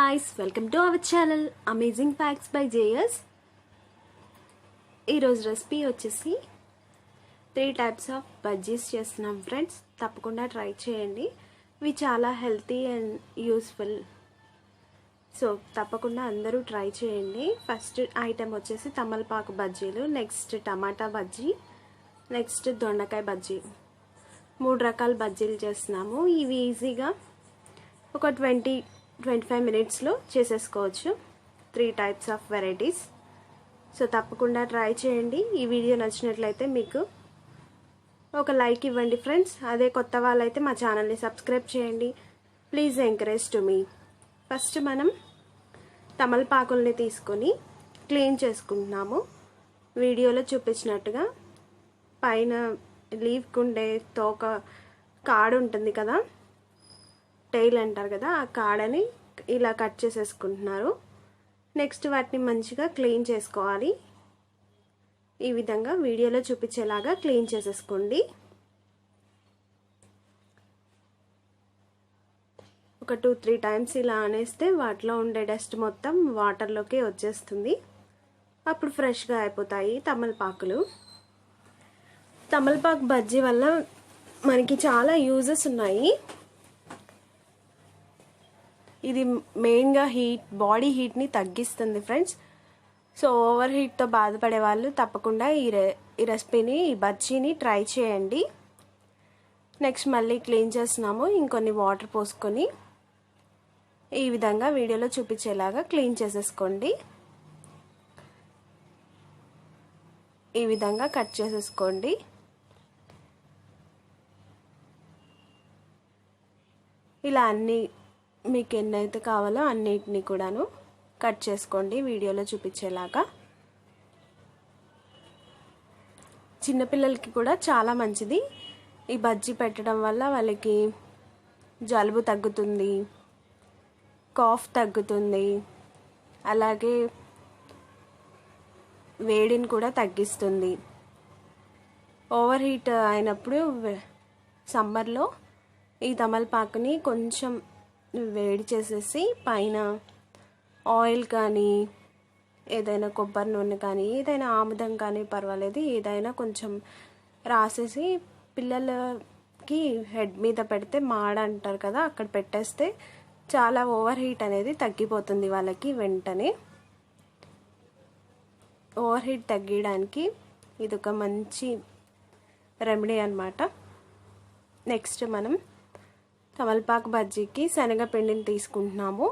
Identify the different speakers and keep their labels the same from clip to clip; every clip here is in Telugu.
Speaker 1: guys, welcome to our channel Amazing Facts by JS. ఈరోజు రెసిపీ వచ్చేసి 3 టైప్స్ ఆఫ్ బజ్జీస్ చేస్తున్నాం ఫ్రెండ్స్. తప్పకుండా ట్రై చేయండి. ఇవి చాలా హెల్తీ అండ్ యూస్ఫుల్. సో తప్పకుండా అందరూ ట్రై చేయండి. ఫస్ట్ ఐటెం వచ్చేసి తమలపాకు బజ్జీలు, నెక్స్ట్ టమాటా బజ్జీ, నెక్స్ట్ దొండకాయ బజ్జీ. 3 రకాల బజ్జీలు చేస్తున్నాము. ఇవి ఈజీగా ఒక 20-25 మినిట్స్లో చేసేసుకోవచ్చు. 3 టైప్స్ ఆఫ్ వెరైటీస్. సో తప్పకుండా ట్రై చేయండి. ఈ వీడియో నచ్చినట్లయితే మీకు ఒక లైక్ ఇవ్వండి ఫ్రెండ్స్. అదే కొత్త వాళ్ళైతే మా ఛానల్ని సబ్స్క్రైబ్ చేయండి. Please encourage to me. First మనం తమలపాకుల్ని తీసుకొని క్లీన్ చేసుకుంటున్నాము. వీడియోలో చూపించినట్టుగా పైన లీఫ్కుండే తోక కాడ ఉంటుంది కదా, టైల్ అంటారు కదా, ఆ కాడని ఇలా కట్ చేసేసుకుంటున్నారు. నెక్స్ట్ వాటిని మంచిగా క్లీన్ చేసుకోవాలి. ఈ విధంగా వీడియోలో చూపించేలాగా క్లీన్ చేసేసుకోండి. ఒక 2-3 టైమ్స్ ఇలా అనేస్తే వాటిలో ఉండే డస్ట్ మొత్తం వాటర్లోకి వచ్చేస్తుంది. అప్పుడు ఫ్రెష్గా అయిపోతాయి తమలపాకులు. తమలపాకు బజ్జీ వల్ల మనకి చాలా యూజెస్ ఉన్నాయి. ఇది మెయిన్గా బాడీ హీట్ని తగ్గిస్తుంది ఫ్రెండ్స్. సో ఓవర్ హీట్తో బాధపడే వాళ్ళు తప్పకుండా ఈ రెసిపీని, ఈ బజ్జీని ట్రై చేయండి. నెక్స్ట్ మళ్ళీ క్లీన్ చేస్తున్నాము. ఇంకొన్ని వాటర్ పోసుకొని ఈ విధంగా వీడియోలో చూపించేలాగా క్లీన్ చేసేసుకోండి. ఈ విధంగా కట్ చేసేసుకోండి. ఇలా అన్నీ మీకు ఎన్నైతే కావాలో అన్నిటినీ కూడాను కట్ చేసుకోండి వీడియోలో చూపించేలాగా. చిన్నపిల్లలకి కూడా చాలా మంచిది. ఈ బజ్జీ పెట్టడం వల్ల వాళ్ళకి జలుబు తగ్గుతుంది, కాఫ్ తగ్గుతుంది, అలాగే వేడిని కూడా తగ్గిస్తుంది. ఓవర్ హీట్ అయినప్పుడు సమ్మర్లో ఈ తమలపాకుని కొంచెం వేడి చేసేసి పైన ఆయిల్ కానీ ఏదైనా కొబ్బరి నూనె కానీ ఏదైనా ఆముదం కానీ పర్వాలేదు, ఏదైనా కొంచెం రాసేసి పిల్లలకి హెడ్ మీద పెడితే మాడ అంటారు కదా, అక్కడ పెట్టేస్తే చాలా ఓవర్ హీట్ అనేది తగ్గిపోతుంది వాళ్ళకి వెంటనే. ఓవర్ హీట్ తగ్గడానికి ఇది ఒక మంచి రెమెడీ అన్నమాట. నెక్స్ట్ మనం తమలపాకు బజ్జీకి శనగపిండిని తీసుకుంటున్నాము.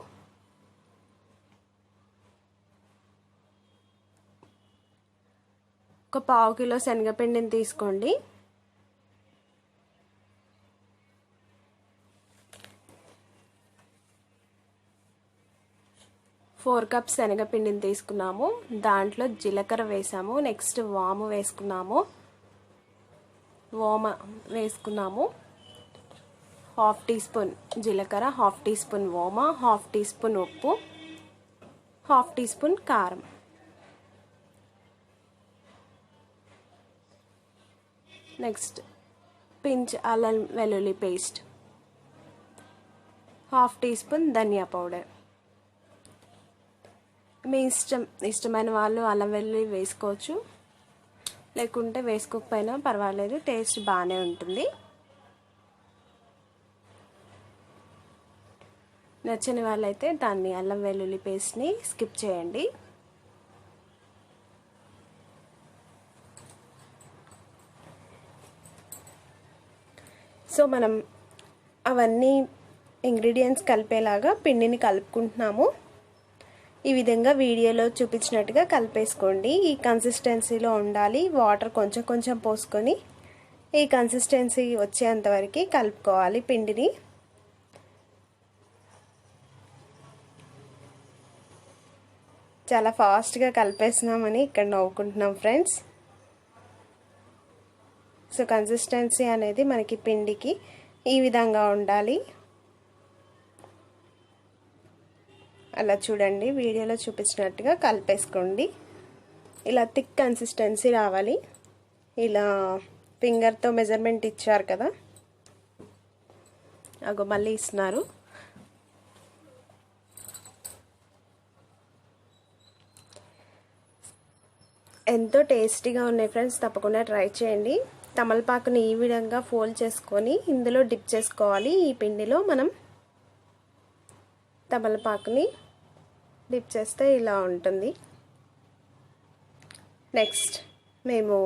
Speaker 1: ఒక 1/2 కిలో శనగపిండిని తీసుకోండి. ఫోర్ కప్స్ శనగపిండిని తీసుకున్నాము. దాంట్లో జీలకర్ర వేసాము. నెక్స్ట్ వాము వేసుకున్నాము. వేసుకున్నాము 1/2 టీ స్పూన్ జీలకర్ర, 1/2 టీ స్పూన్ ఓమ, 1/2 టీ స్పూన్ ఉప్పు, 1/2 టీ స్పూన్ కారం. నెక్స్ట్ పించ్ అల్లం వెల్లుల్లి పేస్ట్, 1/2 టీ స్పూన్ ధనియా పౌడర్. మీ ఇష్టమైన వాళ్ళు అల్లం వెల్లుల్లి వేసుకోవచ్చు, లేకుంటే వేసుకోకపోయినా పర్వాలేదు, టేస్ట్ బాగానే ఉంటుంది. నచ్చని వాళ్ళైతే దాన్ని అల్లం వెల్లుల్లి పేస్ట్ని స్కిప్ చేయండి. సో మనం అవన్నీ ఇంగ్రీడియంట్స్ కలిపేలాగా పిండిని కలుపుకుంటున్నాము. ఈ విధంగా వీడియోలో చూపించినట్టుగా కలిపేసుకోండి. ఈ కన్సిస్టెన్సీలో ఉండాలి. వాటర్ కొంచెం కొంచెం పోసుకొని ఈ కన్సిస్టెన్సీ వచ్చేంత వరకు కలుపుకోవాలి పిండిని. చాలా ఫాస్ట్గా కలిపేస్తున్నామని ఇక్కడ నవ్వుకుంటున్నాం ఫ్రెండ్స్. సో కన్సిస్టెన్సీ అనేది మనకి పిండికి ఈ విధంగా ఉండాలి. అలా చూడండి, వీడియోలో చూపించినట్టుగా కలిపేసుకోండి. ఇలా థిక్ కన్సిస్టెన్సీ రావాలి. ఇలా ఫింగర్తో మెజర్మెంట్ ఇచ్చారు కదా, అగో మళ్ళీ ఇస్తున్నారు. ఎంతో టేస్టీగా ఉన్నాయి ఫ్రెండ్స్, తప్పకుండా ట్రై చేయండి. తమలపాకుని ఈ విధంగా ఫోల్డ్ చేసుకొని ఇందులో డిప్ చేసుకోవాలి. ఈ పిండిలో మనం తమలపాకుని డిప్ చేస్తే ఇలా ఉంటుంది. నెక్స్ట్ మేము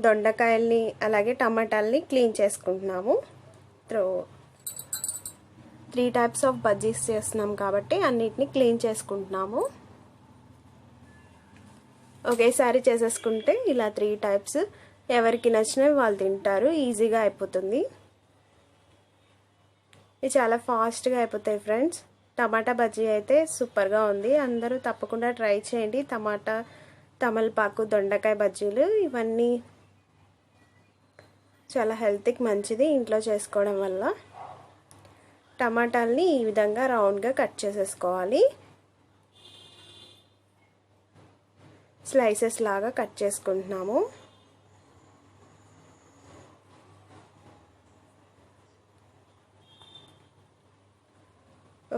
Speaker 1: దొండకాయల్ని అలాగే టమాటాలని క్లీన్ చేసుకుంటున్నాము. 3 టైప్స్ ఆఫ్ బజ్జీస్ చేస్తున్నాం కాబట్టి అన్నిటిని క్లీన్ చేసుకుంటున్నాము. ఒకేసారి చేసేసుకుంటే ఇలా 3 టైప్స్ ఎవరికి నచ్చినవి వాళ్ళు తింటారు, ఈజీగా అయిపోతుంది. ఇది చాలా ఫాస్ట్గా అయిపోతాయి ఫ్రెండ్స్. టమాటా బజ్జీ అయితే సూపర్గా ఉంది, అందరూ తప్పకుండా ట్రై చేయండి. టమాటా, తమలపాకు, దొండకాయ బజ్జీలు ఇవన్నీ చాలా హెల్త్కి మంచిది ఇంట్లో చేసుకోవడం వల్ల. టమాటాలని ఈ విధంగా రౌండ్గా కట్ చేసేసుకోవాలి. స్లైసెస్ లాగా కట్ చేసుకుంటున్నాము.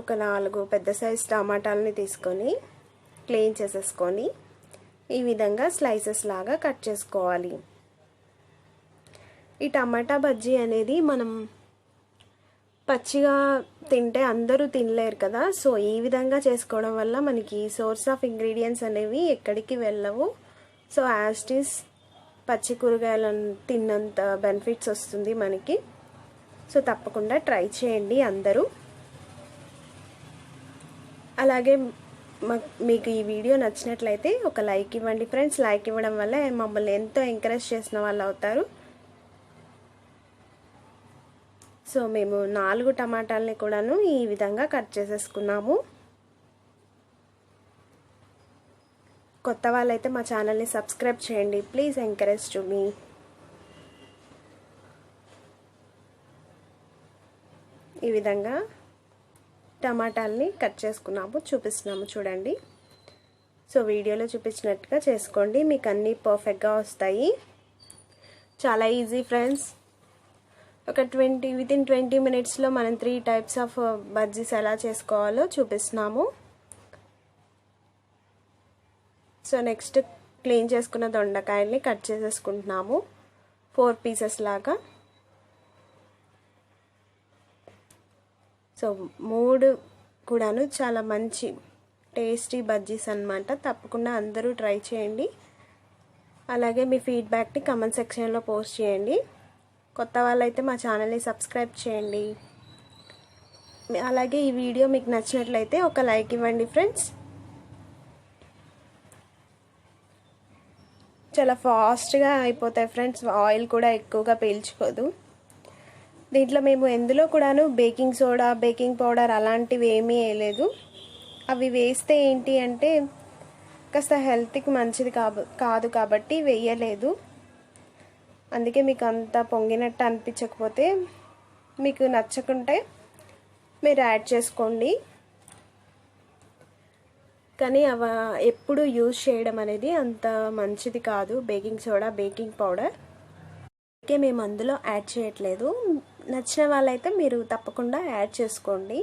Speaker 1: ఒక 4 పెద్ద సైజ్ టమాటాలని తీసుకొని క్లీన్ చేసేసుకొని ఈ విధంగా స్లైసెస్ లాగా కట్ చేసుకోవాలి. ఈ టమాటా బజ్జీ అనేది మనం పచ్చిగా తింటే అందరూ తినలేరు కదా, సో ఈ విధంగా చేసుకోవడం వల్ల మనకి సోర్స్ ఆఫ్ ఇంగ్రీడియంట్స్ అనేవి ఎక్కడికి వెళ్ళవు. సో యాజ్ ఇట్ ఈస్ పచ్చి కూరగాయలను తిన్నంత బెనిఫిట్స్ వస్తుంది మనకి. సో తప్పకుండా ట్రై చేయండి అందరూ. అలాగే మీకు ఈ వీడియో నచ్చినట్లయితే ఒక లైక్ ఇవ్వండి ఫ్రెండ్స్. లైక్ ఇవ్వడం వల్ల మమ్మల్ని ఎంతో ఎంకరేజ్ చేసిన వాళ్ళు అవుతారు. సో మేము 4 టమాటాలని కూడాను ఈ విధంగా కట్ చేసేసుకున్నాము. కొత్త వాళ్ళైతే మా ఛానల్ని సబ్స్క్రైబ్ చేయండి, ప్లీజ్ ఎంకరేజ్ టు మీ. ఈ విధంగా టమాటాలని కట్ చేసుకున్నాము, చూపిస్తున్నాము చూడండి. సో వీడియోలో చూపించినట్టుగా చేసుకోండి, మీకు అన్నీ పర్ఫెక్ట్గా వస్తాయి. చాలా ఈజీ ఫ్రెండ్స్. వితిన్ 20 మినిట్స్లో మనం 3 టైప్స్ ఆఫ్ బజ్జీస్ ఎలా చేసుకోవాలో చూపిస్తున్నాము. సో నెక్స్ట్ క్లీన్ చేసుకున్న దొండకాయల్ని కట్ చేసేసుకుంటున్నాము 4 పీసెస్ లాగా. సో 3 కూడాను చాలా మంచి టేస్టీ బజ్జీస్ అన్నమాట. తప్పకుండా అందరూ ట్రై చేయండి. అలాగే మీ ఫీడ్బ్యాక్ని కామెంట్ సెక్షన్లో పోస్ట్ చేయండి. కొత్త వాళ్ళైతే మా ఛానల్ని సబ్స్క్రైబ్ చేయండి. అలాగే ఈ వీడియో మీకు నచ్చినట్లయితే ఒక లైక్ ఇవ్వండి ఫ్రెండ్స్. చాలా ఫాస్ట్గా అయిపోతాయి ఫ్రెండ్స్, ఆయిల్ కూడా ఎక్కువగా పీల్చుకోదు. దీంట్లో మేము ఎందులో కూడాను బేకింగ్ సోడా, బేకింగ్ పౌడర్ అలాంటివి ఏమీ వేయలేదు. అవి వేస్తే ఏంటి అంటే కాస్త హెల్త్కి మంచిది కాదు కాబట్టి వేయలేదు. అందుకే మీకు అంత పొంగినట్టు అనిపించకపోతే, మీకు నచ్చకుంటే మీరు యాడ్ చేసుకోండి. కానీ అవి ఎప్పుడు యూజ్ చేయడం అనేది అంత మంచిది కాదు, బేకింగ్ సోడా, బేకింగ్ పౌడర్. అందుకే మేము అందులో యాడ్ చేయట్లేదు. నచ్చిన వాళ్ళైతే మీరు తప్పకుండా యాడ్ చేసుకోండి.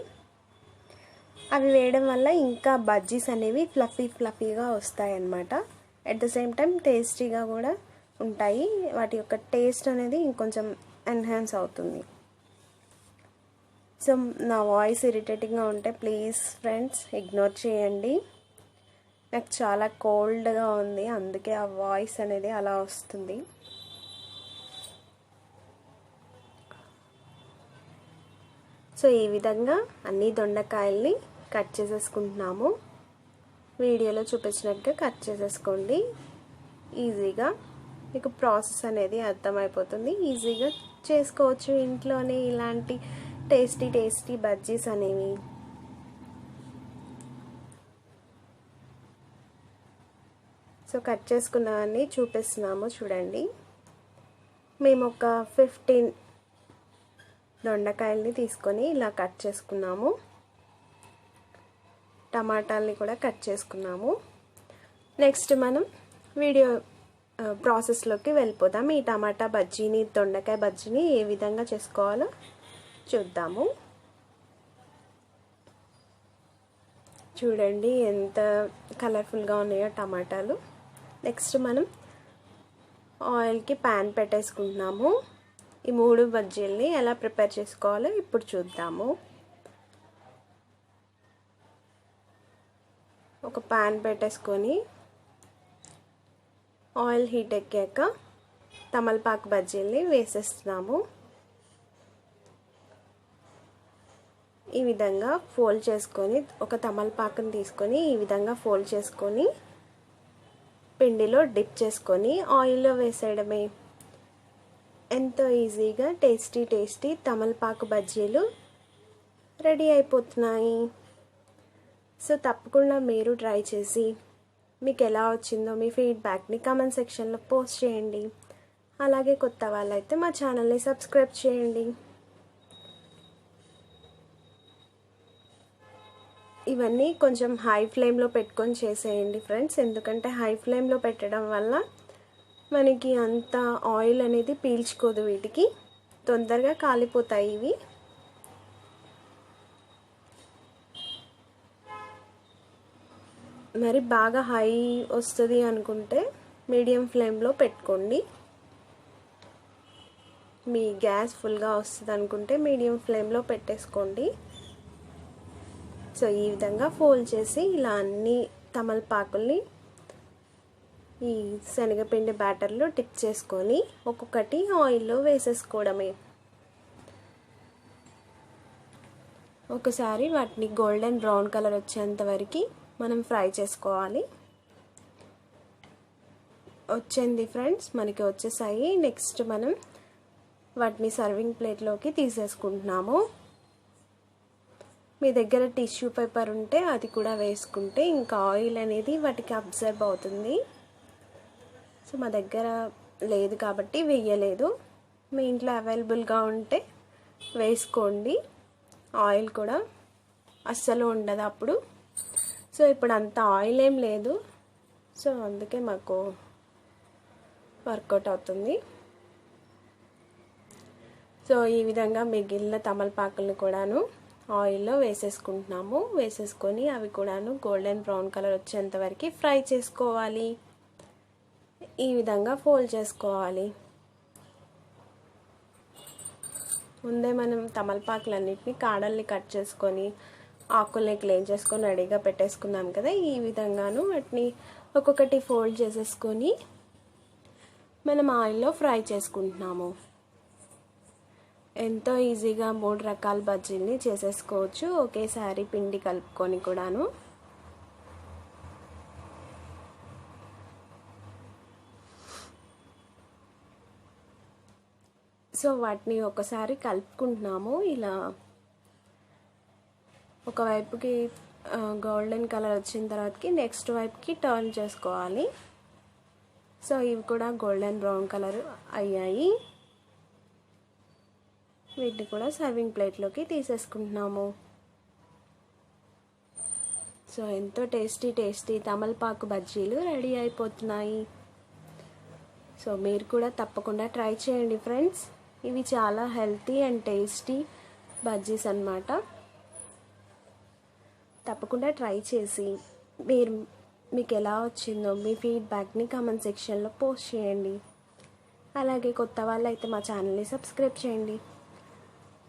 Speaker 1: అవి వేయడం వల్ల ఇంకా బజ్జీస్ అనేవి ఫ్లఫీగా వస్తాయి అన్నమాట. అట్ ద సేమ్ టైం టేస్టీగా కూడా ఉంటాయి. వాటి యొక్క టేస్ట్ అనేది ఇంకొంచెం ఎన్హాన్స్ అవుతుంది. సో నా వాయిస్ ఇరిటేటింగ్గా ఉంటే ప్లీజ్ ఫ్రెండ్స్ ఇగ్నోర్ చేయండి. నాకు చాలా కోల్డ్గా ఉంది, అందుకే ఆ వాయిస్ అనేది అలా వస్తుంది. సో ఈ విధంగా అన్ని దొండకాయల్ని కట్ చేసేసుకుంటున్నాము. వీడియోలో చూపించినట్టుగా కట్ చేసేసుకోండి. ఈజీగా మీకు ప్రాసెస్ అనేది అర్థమైపోతుంది. ఈజీగా చేసుకోవచ్చు ఇంట్లోనే ఇలాంటి టేస్టీ బజ్జీస్ అనేవి. సో కట్ చేసుకున్నవన్నీ చూపిస్తున్నాము చూడండి. మేము ఒక 15 దొండకాయల్ని తీసుకొని ఇలా కట్ చేసుకున్నాము. టమాటాలని కూడా కట్ చేసుకున్నాము. నెక్స్ట్ మనం వీడియో ప్రాసెస్లోకి వెళ్ళిపోదాం. ఈ టమాటా బజ్జీని, దొండకాయ బజ్జీని ఏ విధంగా చేసుకోవాలో చూద్దాము. చూడండి ఎంత కలర్ఫుల్గా ఉన్నాయో టమాటాలు. నెక్స్ట్ మనం ఆయిల్కి ప్యాన్ పెట్టేసుకుంటున్నాము. ఈ 3 బజ్జీల్ని ఎలా ప్రిపేర్ చేసుకోవాలో ఇప్పుడు చూద్దాము. ఒక ప్యాన్ పెట్టేసుకొని ఆయిల్ హీట్ ఎక్కాక తమలపాకు బజ్జీల్ని వేసేస్తున్నాము. ఈ విధంగా ఫోల్డ్ చేసుకొని ఒక తమలపాకుని తీసుకొని ఈ విధంగా ఫోల్డ్ చేసుకొని పిండిలో డిప్ చేసుకొని ఆయిల్లో వేసేయడమే. ఎంతో ఈజీగా టేస్టీ తమలపాకు బజ్జీలు రెడీ అయిపోతున్నాయి. సో తప్పకుండా మీరు ట్రై చేసి మీకు ఎలా వచ్చిందో మీ ఫీడ్బ్యాక్ని కామెంట్ సెక్షన్లో పోస్ట్ చేయండి. అలాగే కొత్త వాళ్ళైతే మా ఛానల్ని సబ్స్క్రైబ్ చేయండి. ఇవన్నీ కొంచెం హై ఫ్లేమ్లో పెట్టుకొని చేసేయండి ఫ్రెండ్స్, ఎందుకంటే హై ఫ్లేమ్లో పెట్టడం వల్ల మనకి అంత ఆయిల్ అనేది పీల్చుకోదు, వీటికి తొందరగా కాలిపోతాయి ఇవి. మరి బాగా హై వస్తుంది అనుకుంటే మీడియం ఫ్లేమ్లో పెట్టుకోండి. మీ గ్యాస్ ఫుల్గా వస్తుంది అనుకుంటే మీడియం ఫ్లేమ్లో పెట్టేసుకోండి. సో ఈ విధంగా ఫోల్డ్ చేసి ఇలా అన్ని తమలపాకుల్ని ఈ శనగపిండి బ్యాటర్లో డిప్ చేసుకొని ఒక్కొక్కటి ఆయిల్లో వేసేసుకోవడమే. ఒకసారి వాటిని గోల్డెన్ బ్రౌన్ కలర్ వచ్చేంత వరకు మనం ఫ్రై చేసుకోవాలి. వచ్చింది ఫ్రెండ్స్, మనకి వచ్చేసాయి. నెక్స్ట్ మనం వాటిని సర్వింగ్ ప్లేట్లోకి తీసేసుకుంటున్నాము. మీ దగ్గర టిష్యూ పేపర్ ఉంటే అది కూడా వేసుకుంటే ఇంకా ఆయిల్ అనేది వాటికి అబ్జర్వ్ అవుతుంది. సో మా దగ్గర లేదు కాబట్టి వేయలేదు. మీ ఇంట్లో అవైలబుల్గా ఉంటే వేసుకోండి. ఆయిల్ కూడా అస్సలు ఉండదు అప్పుడు. సో ఇప్పుడు అంత ఆయిల్ ఏం లేదు, సో అందుకే మాకు వర్కౌట్ అవుతుంది. సో ఈ విధంగా మిగిలిన తమలపాకులను కూడాను ఆయిల్లో వేసేసుకుంటున్నాము. వేసేసుకొని అవి కూడాను గోల్డెన్ బ్రౌన్ కలర్ వచ్చేంత వరకు ఫ్రై చేసుకోవాలి. ఈ విధంగా ఫోల్డ్ చేసుకోవాలి. ముందే మనం తమలపాకులన్నిటిని కాడల్ని కట్ చేసుకొని ఆకుల్ని క్లీన్ చేసుకొని రెడీగా పెట్టేసుకున్నాం కదా. ఈ విధంగాను వాటిని ఒక్కొక్కటి ఫోల్డ్ చేసేసుకొని మనం ఆయిల్లో ఫ్రై చేసుకుంటున్నాము. ఎంతో ఈజీగా 3 రకాల బజ్జీల్ని చేసేసుకోవచ్చు ఒకేసారి పిండి కలుపుకొని కూడాను. సో వాటిని ఒకసారి కలుపుకుంటున్నాము. ఇలా ఒకవైపుకి గోల్డెన్ కలర్ వచ్చిన తర్వాతకి నెక్స్ట్ వైపుకి టర్న్ చేసుకోవాలి. సో ఇవి కూడా గోల్డెన్ బ్రౌన్ కలర్ అయ్యాయి. వీటిని కూడా సర్వింగ్ ప్లేట్లోకి తీసేసుకుంటున్నాము. సో ఎంతో టేస్టీ తమలపాకు బజ్జీలు రెడీ అయిపోతున్నాయి. సో మీరు కూడా తప్పకుండా ట్రై చేయండి ఫ్రెండ్స్. ఇవి చాలా హెల్తీ అండ్ టేస్టీ బజ్జీస్ అన్నమాట. తప్పకుండా ట్రై చేసి మీకు ఎలా వచ్చిందో మీ ఫీడ్బ్యాక్ని కామెంట్ సెక్షన్లో పోస్ట్ చేయండి. అలాగే కొత్త వాళ్ళు అయితే మా ఛానల్ని సబ్స్క్రైబ్ చేయండి.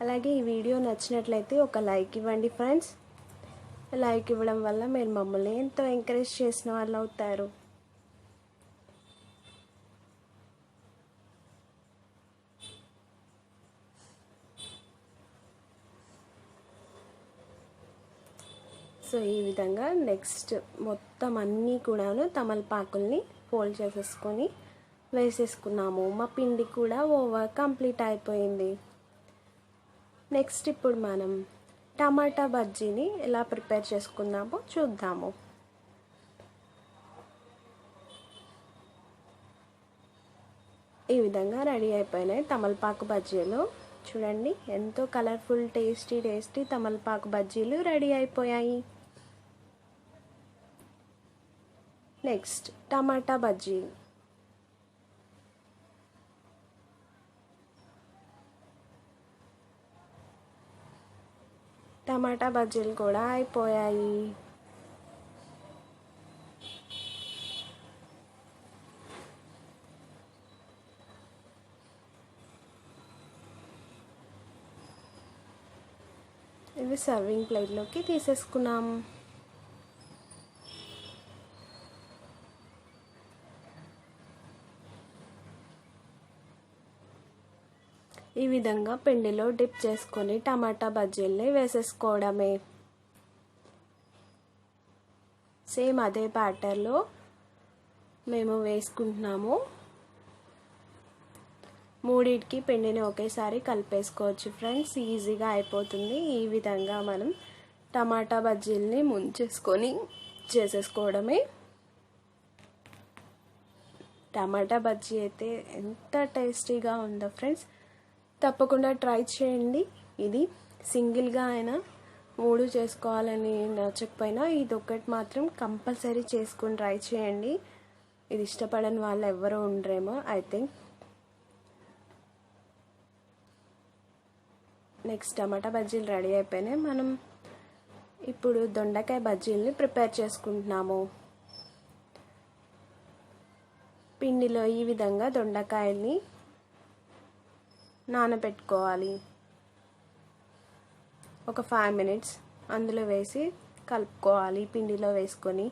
Speaker 1: అలాగే ఈ వీడియో నచ్చినట్లయితే ఒక లైక్ ఇవ్వండి ఫ్రెండ్స్. లైక్ ఇవ్వడం వల్ల మీరు మమ్మల్ని ఎంతో ఎంకరేజ్ చేసిన వాళ్ళు అవుతారు. సో ఈ విధంగా నెక్స్ట్ మొత్తం అన్నీ కూడాను తమలపాకుల్ని ఫోల్డ్ చేసేసుకొని వేసేసుకున్నాము. మా పిండి కూడా ఓవర్ కంప్లీట్ అయిపోయింది. నెక్స్ట్ ఇప్పుడు మనం టమాటా బజ్జీని ఎలా ప్రిపేర్ చేసుకుందామో చూద్దాము. ఈ విధంగా రెడీ అయిపోయినాయి తమలపాకు బజ్జీలు. చూడండి ఎంతో కలర్ఫుల్ టేస్టీ తమలపాకు బజ్జీలు రెడీ అయిపోయాయి. నెక్స్ట్ టమాటా బజ్జీ. టమాటా బజ్జీలు కూడా అయిపోయాయి. ఇవి సర్వింగ్ ప్లేట్లోకి తీసేసుకున్నాం. ఈ విధంగా పిండిలో డిప్ చేసుకొని టమాటా బజ్జీల్ని వేసేసుకోవడమే. సేమ్ అదే బ్యాటర్లో మేము వేసుకుంటున్నాము. మూడింటికి పిండిని ఒకేసారి కలిపేసుకోవచ్చు ఫ్రెండ్స్, ఈజీగా అయిపోతుంది. ఈ విధంగా మనం టమాటా బజ్జీల్ని ముంచేసుకొని చేసేసుకోవడమే. టమాటా బజ్జీ అయితే ఎంత టేస్టీగా ఉందో ఫ్రెండ్స్, తప్పకుండా ట్రై చేయండి. ఇది సింగిల్గా అయినా 3 చేసుకోవాలని నచ్చకపోయినా ఇది ఒకటి మాత్రం కంపల్సరీ చేసుకొని ట్రై చేయండి. ఇది ఇష్టపడని వాళ్ళు ఎవరు ఉండరేమో ఐ థింక్. నెక్స్ట్ టమాటా బజ్జీలు రెడీ అయిపోయినాయి. మనం ఇప్పుడు దొండకాయ బజ్జీలని ప్రిపేర్ చేసుకుంటున్నాము. పిండిలో ఈ విధంగా దొండకాయల్ని నానబెట్టుకోవాలి. ఒక 5 minutes అందులో వేసి కలుపుకోవాలి. పిండిలో వేసుకొని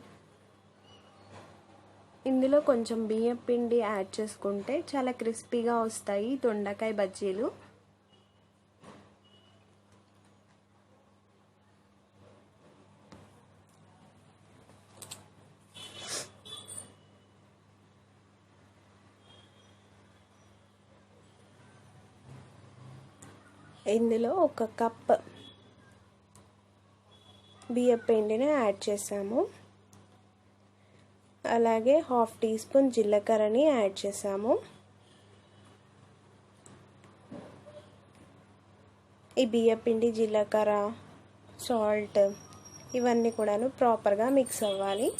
Speaker 1: ఇందులో కొంచెం బియ్యం పిండి యాడ్ చేసుకుంటే చాలా క్రిస్పీగా వస్తాయి దొండకాయ బజ్జీలు. ఇందులో 1 కప్ బియ్యం పిండిని యాడ్ చేసాము. అలాగే 1/2 teaspoon జీలకర్రని యాడ్ చేసాము. ఈ బియ్యం పిండి, జీలకర్ర, సాల్ట్ ఇవన్నీ కూడాను ప్రాపర్గా మిక్స్ అవ్వాలి.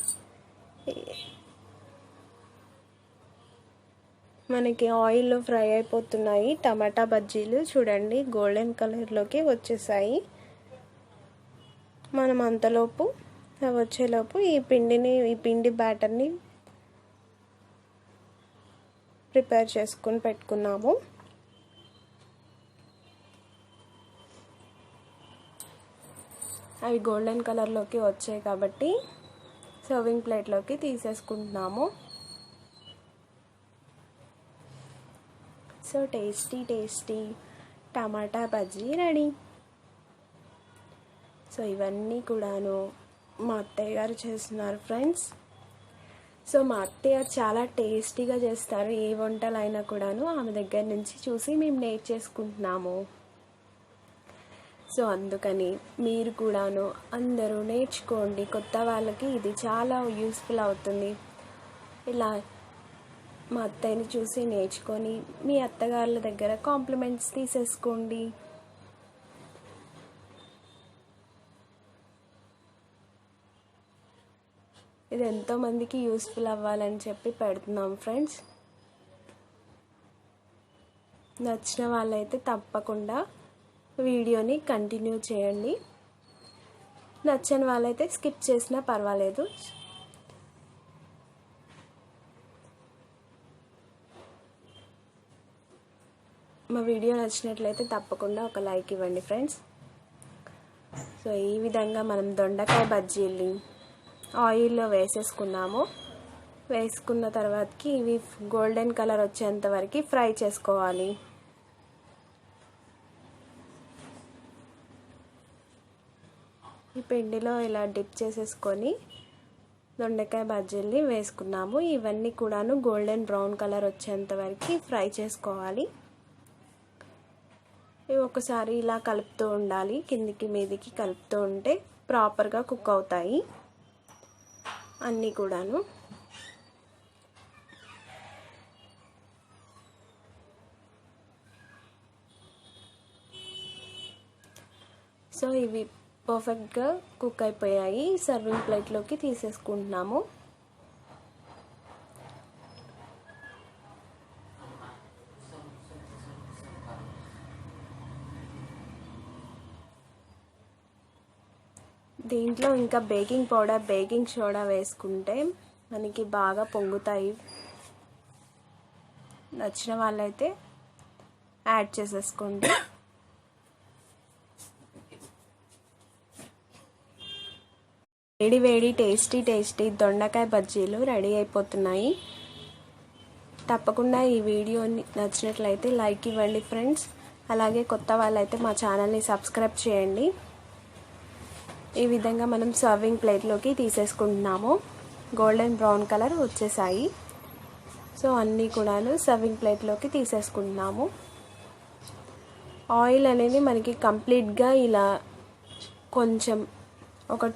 Speaker 1: మనకి ఆయిల్లో ఫ్రై అయిపోతున్నాయి టమాటా బజ్జీలు. చూడండి గోల్డెన్ కలర్లోకి వచ్చేసాయి. మనం అంతలోపు వచ్చేలోపు ఈ పిండి బ్యాటర్ని ప్రిపేర్ చేసుకొని పెట్టుకున్నాము. అవి గోల్డెన్ కలర్లోకి వచ్చాయి కాబట్టి సర్వింగ్ ప్లేట్లోకి తీసేసుకుంటున్నాము. సో టేస్టీ టమాటా బజ్జీ రెడీ. సో ఇవన్నీ కూడాను మా అత్తయ్య గారు చేస్తున్నారు ఫ్రెండ్స్. సో మా అత్తయ్య చాలా టేస్టీగా చేస్తారు. ఏ వంటలైనా కూడాను ఆమె దగ్గర నుంచి చూసి మేము నేర్చేసుకుంటున్నాము. సో అందుకని మీరు కూడాను అందరూ నేర్చుకోండి. కొత్త వాళ్ళకి ఇది చాలా యూస్ఫుల్ అవుతుంది. ఇలా మా అత్తయ్యని చూసి నేర్చుకొని మీ అత్తగారుల దగ్గర కాంప్లిమెంట్స్ తీసేసుకోండి. ఇది ఎంతోమందికి యూస్ఫుల్ అవ్వాలని చెప్పి పెడుతున్నాం ఫ్రెండ్స్. నచ్చిన వాళ్ళైతే తప్పకుండా వీడియోని కంటిన్యూ చేయండి. నచ్చని వాళ్ళైతే స్కిప్ చేసినా పర్వాలేదు. మా వీడియో నచ్చినట్లయితే తప్పకుండా ఒక లైక్ ఇవ్వండి ఫ్రెండ్స్. సో ఈ విధంగా మనం దొండకాయ బజ్జీల్ని ఆయిల్లో వేసేసుకున్నాము. వేసుకున్న తర్వాతకి ఇవి గోల్డెన్ కలర్ వచ్చేంత వరకు ఫ్రై చేసుకోవాలి. ఈ పిండిలో ఇలా డిప్ చేసేసుకొని దొండకాయ బజ్జీల్ని వేసుకున్నాము. ఇవన్నీ కూడాను గోల్డెన్ బ్రౌన్ కలర్ వచ్చేంత వరకు ఫ్రై చేసుకోవాలి. ఇవి ఒకసారి ఇలా కలుపుతూ ఉండాలి. కిందికి మీదికి కలుపుతూ ఉంటే ప్రాపర్గా కుక్ అవుతాయి అన్నీ కూడాను. సో ఇవి పర్ఫెక్ట్గా కుక్ అయిపోయాయి. సర్వింగ్ ప్లేట్లోకి తీసేసుకుంటున్నాము. దీంట్లో ఇంకా బేకింగ్ పౌడర్, బేకింగ్ సోడా వేసుకుంటే మనకి బాగా పొంగుతాయి. నచ్చిన వాళ్ళైతే యాడ్ చేసేసుకోండి. వేడి వేడి టేస్టీ దొండకాయ బజ్జీలు రెడీ అయిపోతున్నాయి. తప్పకుండా ఈ వీడియోని నచ్చినట్లయితే లైక్ ఇవ్వండి ఫ్రెండ్స్. అలాగే కొత్త వాళ్ళైతే మా ఛానల్ని సబ్స్క్రైబ్ చేయండి. ఈ విధంగా మనం సర్వింగ్ ప్లేట్లోకి తీసేసుకుంటున్నాము. గోల్డెన్ బ్రౌన్ కలర్ వచ్చేసాయి. సో అన్నీ కూడాను సర్వింగ్ ప్లేట్లోకి తీసేసుకుంటున్నాము. ఆయిల్ అనేది మనకి కంప్లీట్గా ఇలా కొంచెం ఒక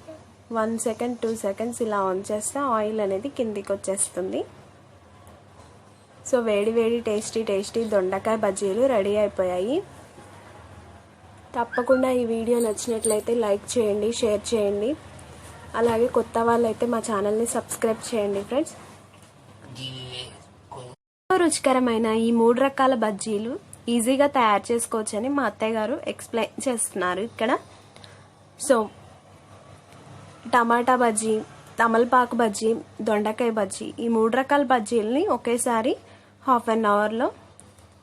Speaker 1: 1 సెకండ్ 2 సెకండ్స్ ఇలా ఆన్ చేస్తే ఆయిల్ అనేది కిందికి వచ్చేస్తుంది. సో వేడి వేడి టేస్టీ దొండకాయ బజ్జీలు రెడీ అయిపోయాయి. తప్పకుండా ఈ వీడియో నచ్చినట్లయితే లైక్ చేయండి, షేర్ చేయండి. అలాగే కొత్త వాళ్ళైతే మా ఛానల్ని సబ్స్క్రైబ్ చేయండి ఫ్రెండ్స్. రుచికరమైన ఈ 3 రకాల బజ్జీలు ఈజీగా తయారు చేసుకోవచ్చని మా అత్తయ్య గారు ఎక్స్ప్లెయిన్ చేస్తున్నారు ఇక్కడ. సో టమాటా బజ్జీ, తమలపాకు బజ్జీ, దొండకాయ బజ్జీ, ఈ 3 రకాల బజ్జీలని ఒకేసారి హాఫ్ అన్ అవర్లో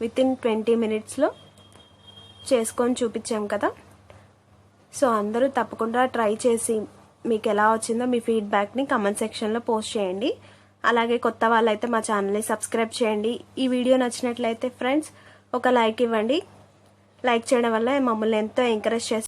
Speaker 1: వితిన్ 20 మినిట్స్లో చేసుకొని చూపించాం కదా. సో అందరూ తప్పకుండా ట్రై చేసి మీకు ఎలా వచ్చిందో మీ ఫీడ్బ్యాక్ని కమెంట్ సెక్షన్లో పోస్ట్ చేయండి. అలాగే కొత్త వాళ్ళైతే మా ఛానల్ని సబ్స్క్రైబ్ చేయండి. ఈ వీడియో నచ్చినట్లయితే ఫ్రెండ్స్ ఒక లైక్ ఇవ్వండి. లైక్ చేయడం వల్ల మమ్మల్ని ఎంతో ఎంకరేజ్ చేస్తారు.